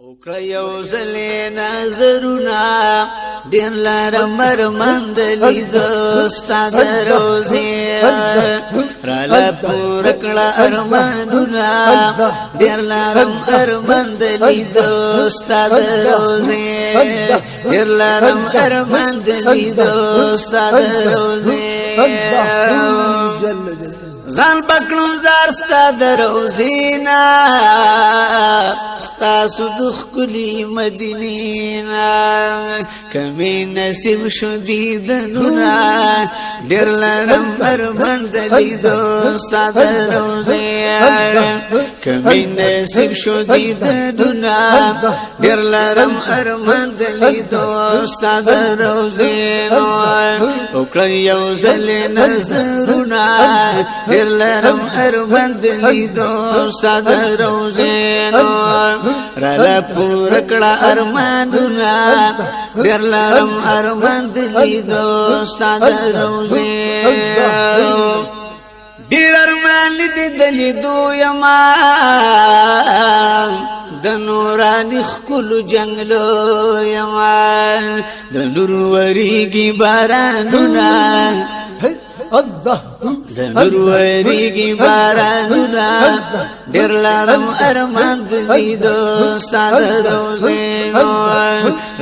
وکړه یو ځلې نظرونه ډېر لرم ارمان د لیدو ستا د روضې راله پوره کړه ارمانونه ډېر لرم ارمان د لیدو ستا د روضې ډېر لرم ارمان د لیدو ستا د روضې ځان پکړم زار ستا د روضې نه ستاسو د ښکلي مدینې نه کمې نصیب شو دیدنونه ډېر لرم ارمان د لیدو ستا د روضې کمې نصیب شو دیدنونه ډېر لرم ارمان د لیدو ستا د روضې وکړه یو ځلې نظرونه ډېر لرم ارمان د لیدو ستا د روضې راله پوره کړه ارمانونه ډېر لرم ارمان د لیدو ستا د روضې ډېر ارمان دې د لیدو یما د نوراني ښکلو جنګلو یما د نور وریږي بارانونه د نور وریږي بارانونه ډېر لرم ارمان د لیدو ستا د روضې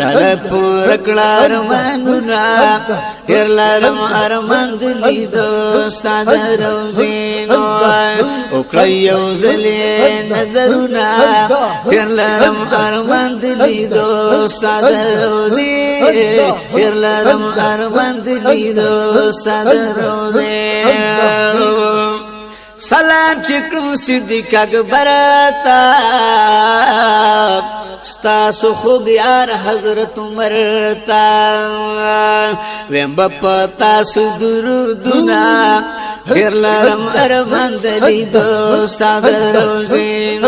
راله پوره کړه ارمانونه ډېر لرم ارمان د لیدو ستا د روضې وکړه یو ځلې نظرونه ډېر لرم ارمان د لیدو ستا د روضې ډېر لرم ارمان د لیدو ستا د روضې سلام چکړم صدیق اکبر تا ستاسو خوږ یار حضرت عمر تا ویم په تاسو درودونه ډېر لرم ارمان د لیدو ستا د روضې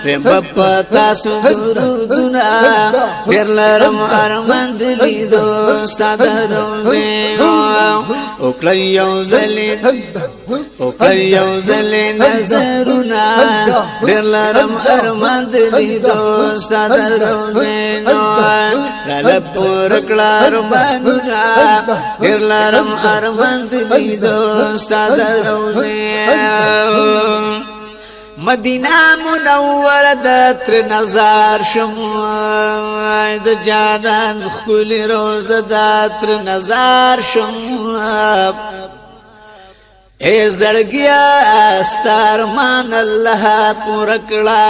ویم په تاسو درودونه ډېر لرم ارمان د لیدو ستا د روضې وکړه یو ځلې یو ځلې نظرونه ډېر لرم ارمان د لیدو ستا د روضې راله پوره کړه ارمانونه ډېر لرم ارمان د لیدو ستا د روضې مدینه منوره د تر نظر شم د جانان ښکلې روضه د تر نظر شم اے زړګیا ستا ارمان الله پوره کړه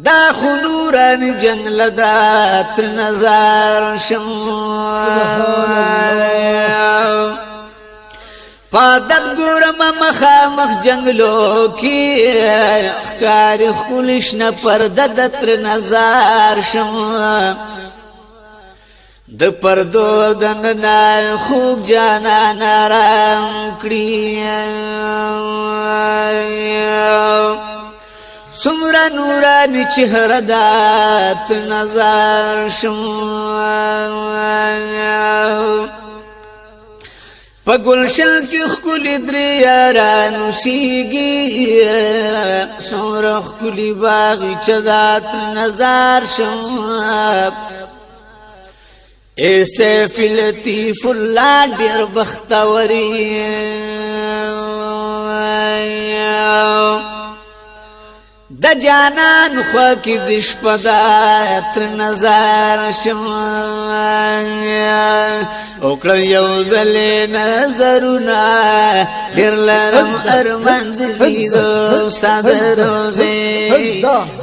دا خو نوراني جنګله د تر نظر شم پادب ګورم مخامخ جنگلو کې ښکاري ښکلي شنه پرده د تر نظر شم د پردو دننه خوب جانان آرام کړي څومره نوراني چهره د تر نظر شم په ګلشن کې ښکلي درې یاران اوسېږي څومره ښکلي باغچه د تر نظر شم اے سیف لطیف الله ډېر بختوري د جانان خوا کې د شپه د تر نظر شم وکړه یو ځلې نظرونه ډېر لرم ارمان د لیدو ستا د روضې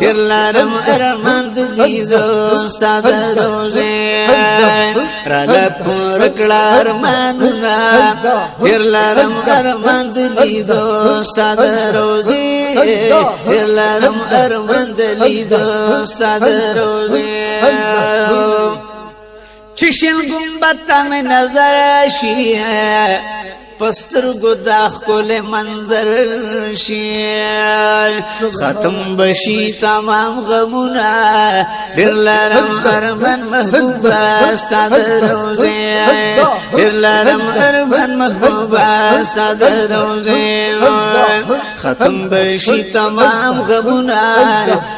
ډېر لرم ارمان د لیدو ستا د روضې راله پوره کړه ارمانونه ډېر لرم ارمان د لیدو ستا د روضې ډېر لرم ارمان د لیدو ستا د روضې چې شین ګمبد ته مې نظر شي پسترګو د ښکلی منظر شي ختم بشي تمام غمونه ډېر لرم ارمان محبوبه ستا د روضې ډېر لرم ارمان محبوبه ستا د روضې ختم بشي تمام غمنا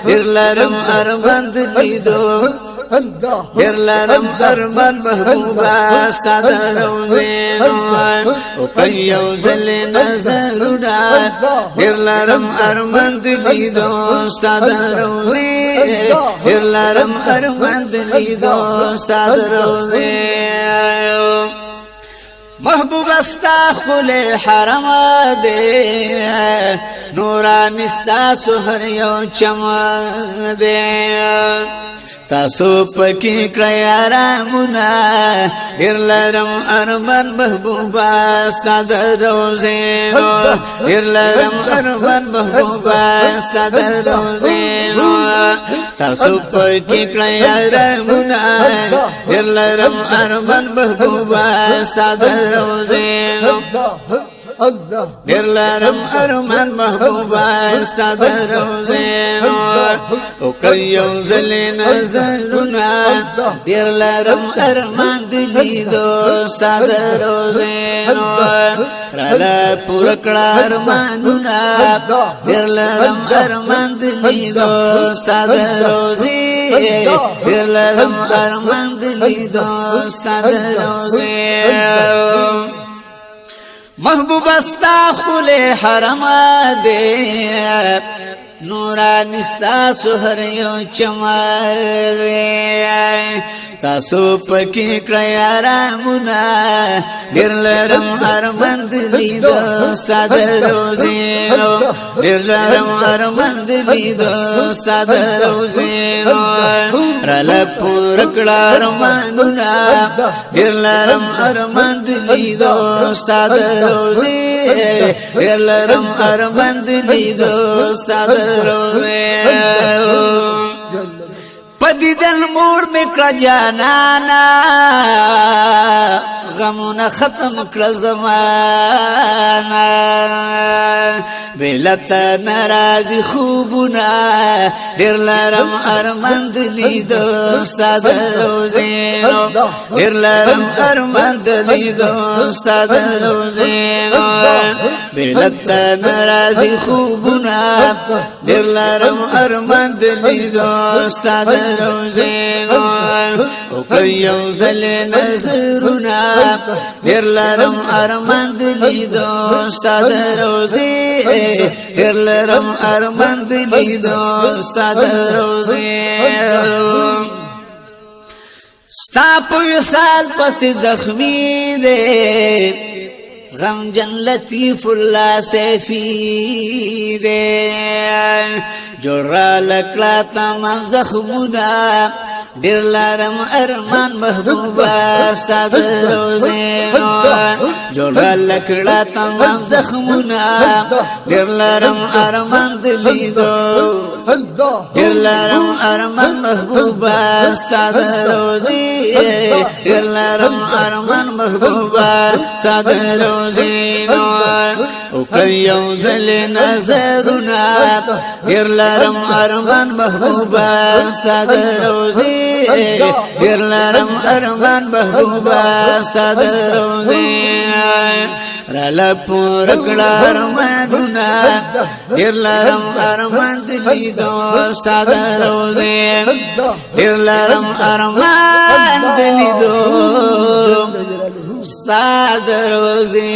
ډېر لرم ارمان د لیدو ډېر لرم ارمان محبوبه ستا د روضې نو وکړه یو ځل نظرونه ډېر لرم ارمان د لیدو ستا د روضې ډېر لرم ارمان د لیدو ستا د روضې محبوبه ستا ښکلی حرم دی نوراني ستاسو هر یو چمن دی تاسو پکې کړئ آرامونه ډېر لرم ارمان محبوبه ستا د روضې نو ډېر لرم ارمان محبوبه ستا د روضې نو تاسو پکې کړئ آرامونه ډېر لرم ارمان محبوبه ستا د روضې نو ډېر لرم ارمان محبوبه ستا د روضې نو وکړه یو ځل نظرونه ډېر لرم ارمان د لیدو ستا د روضې نو راله پوره کړه ارمانونه ډېر لرم ارمان د لیدو ستا د روضې ډېر لرم ارمان د لیدو ستا د روضې محبوبه ستا ښکلی حرم دی نوراني ستاسو هر یو چمن دی تاسو پکې کړئ آرامونه ډېر لرم ارمان د لیدو ستا د روضې نو ډېر لرم ارمان د لیدو ستا د روضې نو راله پوره کړه ارمانونه ډېر لرم ارمان د لیدو ستا د روضې ډېر لرم ارمان د لیدو ستا د روضې پدیدل مور میکړه جانانا غمونه ختم کړه زمانه بلته ناراضي خوبونه ډېر لرم ارمان د لیدو ستا د روضې نو ډېر لرم ارمان د لیدو ستا د روضې نو بلته ناراضي خوبونه ډېر لرم ارمان د لیدو ستا د روضې نو وکړه یو ځل نظرونه ډېر لرم ارمان د لیدو ستا د روضې ډېر لرم ارمان د لیدو ستا د روضې ستا په وصال پسې زخمي دی غمجن لطیف الله سیفی دی جوړ لکړه تمام زخمونه ډېر لرم ارمان محبوبه ستا د روضې نو جوړ لکړه تمام زخمونه ډېر لرم ارمان د لیدو ډېر لرم ارمان محبوبه ستا د روضې ډېر لرم ارمان محبوبه ستا د روضې نو وکړه یو ځل نظرونه ډېر لرم ارمان محبوبه ستا د روضې ډېر لرم ارمان محبوبه ستا د روضې راله پوره کړه ارمانونه ډېر لرم ارمان د لیدو ستا د روضې ډېر لرم ارمان د لیدو ستا د روضې